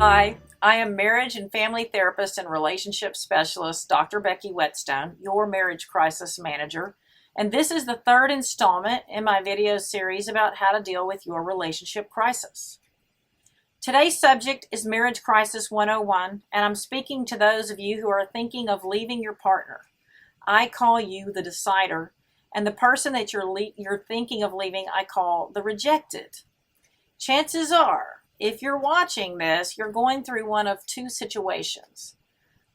Hi, I am marriage and family therapist and relationship specialist, Dr. Becky Whetstone, your marriage crisis manager, and this is the third installment in my video series about how to deal with your relationship crisis. Today's subject is Marriage Crisis 101, and I'm speaking to those of you who are thinking of leaving your partner. I call you the decider, and the person that you're thinking of leaving I call the rejected. Chances are, if you're watching this, you're going through one of two situations.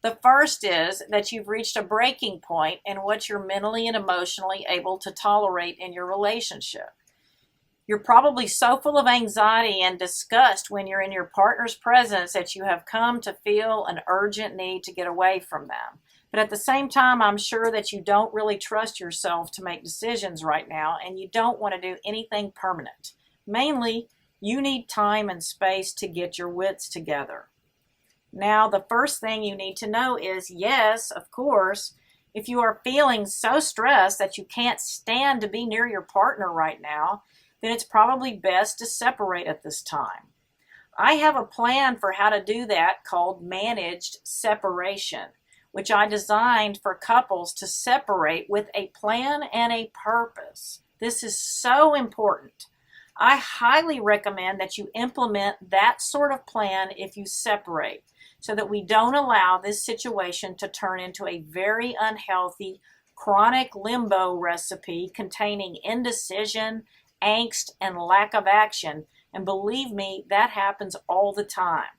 The first is that you've reached a breaking point in what you're mentally and emotionally able to tolerate in your relationship. You're probably so full of anxiety and disgust when you're in your partner's presence that you have come to feel an urgent need to get away from them. But at the same time, I'm sure that you don't really trust yourself to make decisions right now, and you don't want to do anything permanent. Mainly, you need time and space to get your wits together. Now, the first thing you need to know is, yes, of course, if you are feeling so stressed that you can't stand to be near your partner right now, then it's probably best to separate at this time. I have a plan for how to do that called managed separation, which I designed for couples to separate with a plan and a purpose. This is so important. I highly recommend that you implement that sort of plan if you separate, so that we don't allow this situation to turn into a very unhealthy, chronic limbo recipe containing indecision, angst, and lack of action. And believe me, that happens all the time.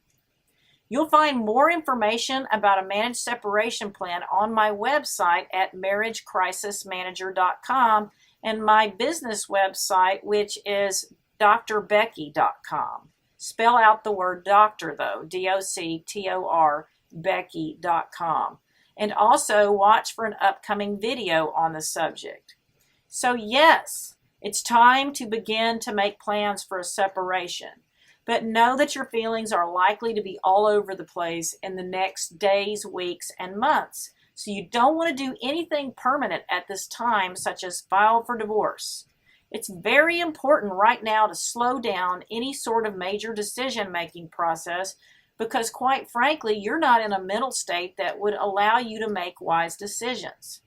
You'll find more information about a managed separation plan on my website at marriagecrisismanager.com and my business website, which is drbecky.com. Spell out the word doctor, though, D-O-C-T-O-R, Becky.com. And also watch for an upcoming video on the subject. So yes, it's time to begin to make plans for a separation. But know that your feelings are likely to be all over the place in the next days, weeks, and months. So you don't want to do anything permanent at this time, such as file for divorce. It's very important right now to slow down any sort of major decision-making process because, quite frankly, you're not in a mental state that would allow you to make wise decisions.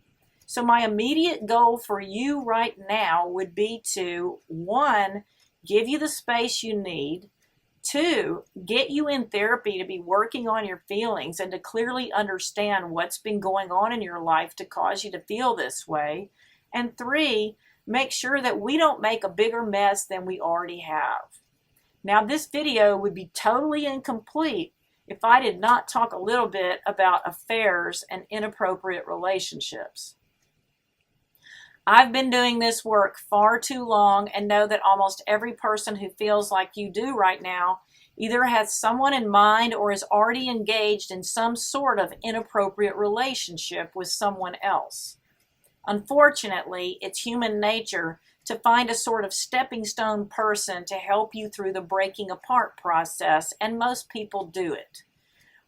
So my immediate goal for you right now would be to, 1, give you the space you need, 2, get you in therapy to be working on your feelings and to clearly understand what's been going on in your life to cause you to feel this way. And 3, make sure that we don't make a bigger mess than we already have. Now, this video would be totally incomplete if I did not talk a little bit about affairs and inappropriate relationships. I've been doing this work far too long and know that almost every person who feels like you do right now either has someone in mind or is already engaged in some sort of inappropriate relationship with someone else. Unfortunately, it's human nature to find a sort of stepping stone person to help you through the breaking apart process, and most people do it.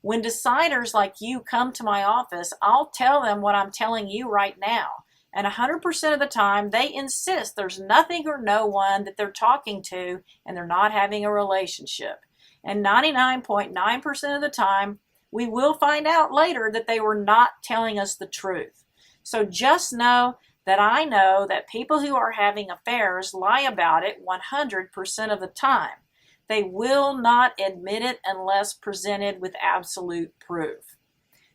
When deciders like you come to my office, I'll tell them what I'm telling you right now. And 100% of the time, they insist there's nothing or no one that they're talking to and they're not having a relationship. And 99.9% of the time, we will find out later that they were not telling us the truth. So just know that people who are having affairs lie about it 100% of the time. They will not admit it unless presented with absolute proof.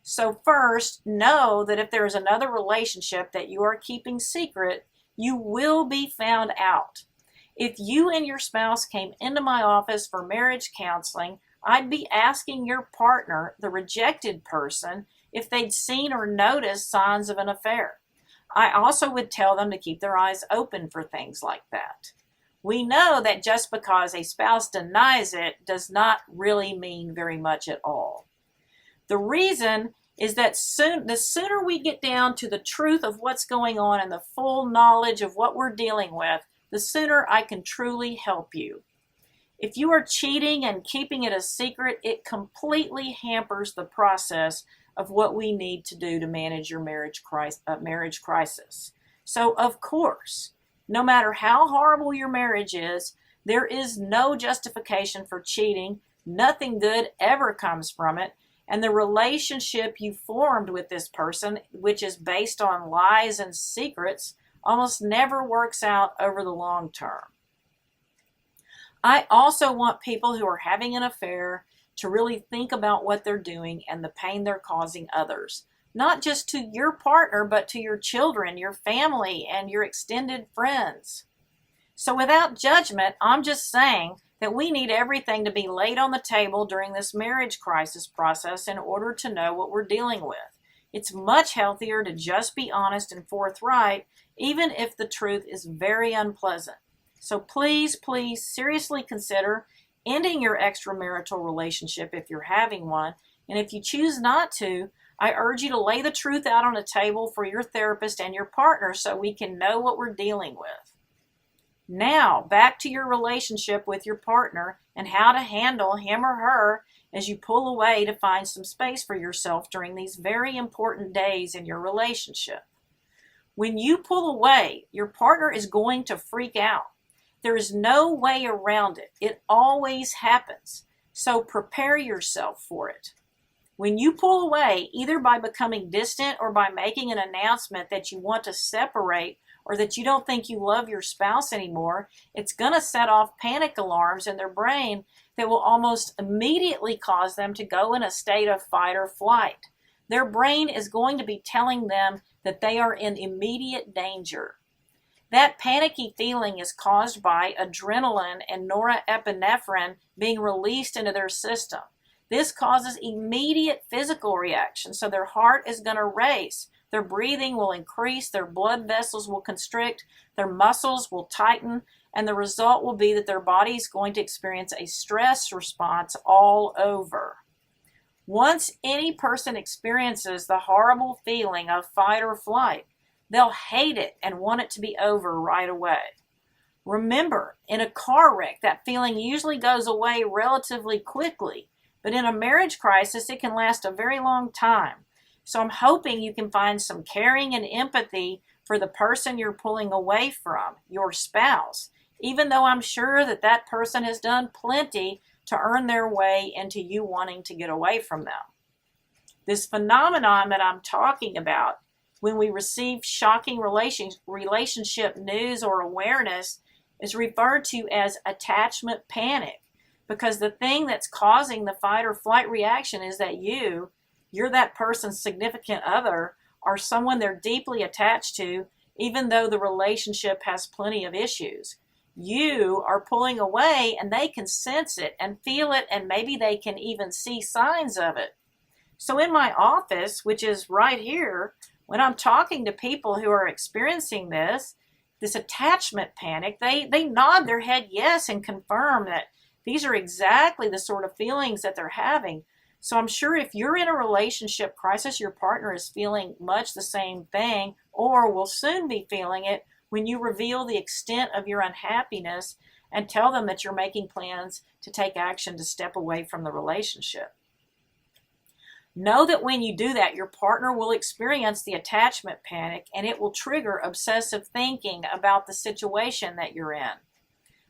So first, know that if there is another relationship that you are keeping secret, you will be found out. If you and your spouse came into my office for marriage counseling, I'd be asking your partner, the rejected person, if they'd seen or noticed signs of an affair. I also would tell them to keep their eyes open for things like that. We know that just because a spouse denies it does not really mean very much at all. The reason is that the sooner we get down to the truth of what's going on and the full knowledge of what we're dealing with, the sooner I can truly help you. If you are cheating and keeping it a secret, it completely hampers the process of what we need to do to manage your marriage crisis. So, of course, no matter how horrible your marriage is, there is no justification for cheating, Nothing good ever comes from it. And the relationship you formed with this person, which is based on lies and secrets, almost never works out over the long term. I also want people who are having an affair to really think about what they're doing and the pain they're causing others. Not just to your partner, but to your children, your family, and your extended friends. So without judgment, I'm just saying that we need everything to be laid on the table during this marriage crisis process in order to know what we're dealing with. It's much healthier to just be honest and forthright, even if the truth is very unpleasant. So please, please seriously consider ending your extramarital relationship if you're having one. And if you choose not to, I urge you to lay the truth out on a table for your therapist and your partner so we can know what we're dealing with. Now, back to your relationship with your partner and how to handle him or her as you pull away to find some space for yourself during these very important days in your relationship. When you pull away, your partner is going to freak out. There is no way around it. It always happens. So prepare yourself for it. When you pull away, either by becoming distant or by making an announcement that you want to separate or that you don't think you love your spouse anymore, it's going to set off panic alarms in their brain that will almost immediately cause them to go in a state of fight or flight. Their brain is going to be telling them that they are in immediate danger. That panicky feeling is caused by adrenaline and norepinephrine being released into their system. This causes immediate physical reaction, so their heart is going to race. Their breathing will increase, their blood vessels will constrict, their muscles will tighten, and the result will be that their body is going to experience a stress response all over. Once any person experiences the horrible feeling of fight or flight, they'll hate it and want it to be over right away. Remember, in a car wreck, that feeling usually goes away relatively quickly, but in a marriage crisis, it can last a very long time. So I'm hoping you can find some caring and empathy for the person you're pulling away from, your spouse, even though I'm sure that that person has done plenty to earn their way into you wanting to get away from them. This phenomenon that I'm talking about, when we receive shocking relationship news or awareness, is referred to as attachment panic, because the thing that's causing the fight or flight reaction is that you're that person's significant other or someone they're deeply attached to, even though the relationship has plenty of issues. You are pulling away and they can sense it and feel it, and maybe they can even see signs of it. So in my office, which is right here, when I'm talking to people who are experiencing this attachment panic, they nod their head yes and confirm that these are exactly the sort of feelings that they're having. So I'm sure if you're in a relationship crisis, your partner is feeling much the same thing or will soon be feeling it when you reveal the extent of your unhappiness and tell them that you're making plans to take action to step away from the relationship. Know that when you do that, your partner will experience the attachment panic and it will trigger obsessive thinking about the situation that you're in.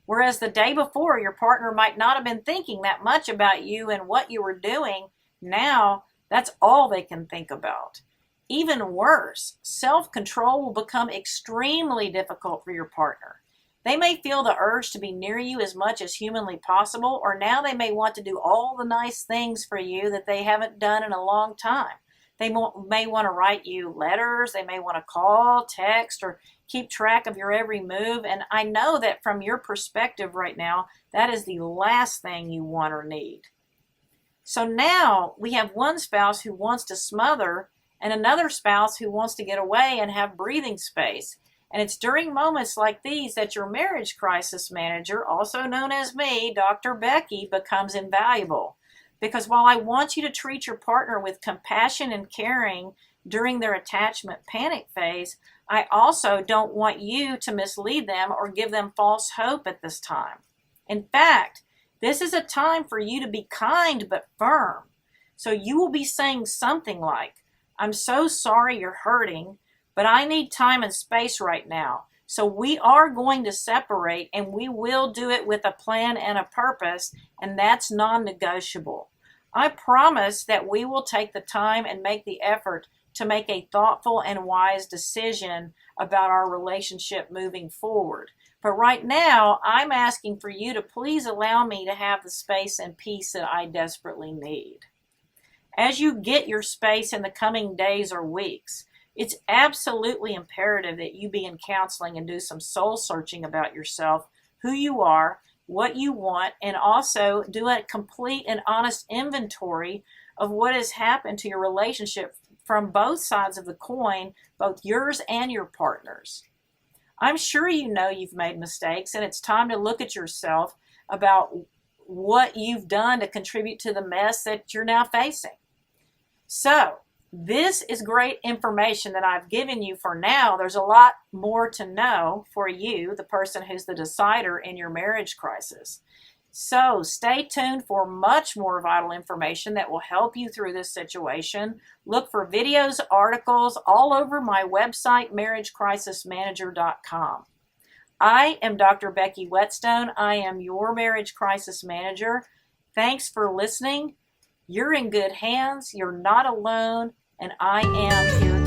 Whereas the day before, your partner might not have been thinking that much about you and what you were doing. Now, that's all they can think about. Even worse, self-control will become extremely difficult for your partner. They may feel the urge to be near you as much as humanly possible, or now they may want to do all the nice things for you that they haven't done in a long time. They may want to write you letters, they may want to call, text, or keep track of your every move. And I know that from your perspective right now, that is the last thing you want or need. So now we have one spouse who wants to smother and another spouse who wants to get away and have breathing space. And it's during moments like these that your marriage crisis manager, also known as me, Dr. Becky, becomes invaluable. Because while I want you to treat your partner with compassion and caring during their attachment panic phase, I also don't want you to mislead them or give them false hope at this time. In fact, this is a time for you to be kind but firm. So you will be saying something like, "I'm so sorry you're hurting, but I need time and space right now. So we are going to separate, and we will do it with a plan and a purpose, and that's non-negotiable. I promise that we will take the time and make the effort to make a thoughtful and wise decision about our relationship moving forward. But right now, I'm asking for you to please allow me to have the space and peace that I desperately need. As you get your space in the coming days or weeks, it's absolutely imperative that you be in counseling and do some soul searching about yourself, who you are, what you want, and also do a complete and honest inventory of what has happened to your relationship from both sides of the coin, both yours and your partner's. I'm sure you know you've made mistakes, and it's time to look at yourself about what you've done to contribute to the mess that you're now facing. So, this is great information that I've given you for now. There's a lot more to know for you, the person who's the decider in your marriage crisis. So stay tuned for much more vital information that will help you through this situation. Look for videos, articles all over my website, marriagecrisismanager.com. I am Dr. Becky Whetstone. I am your marriage crisis manager. Thanks for listening. You're in good hands. You're not alone. And I am here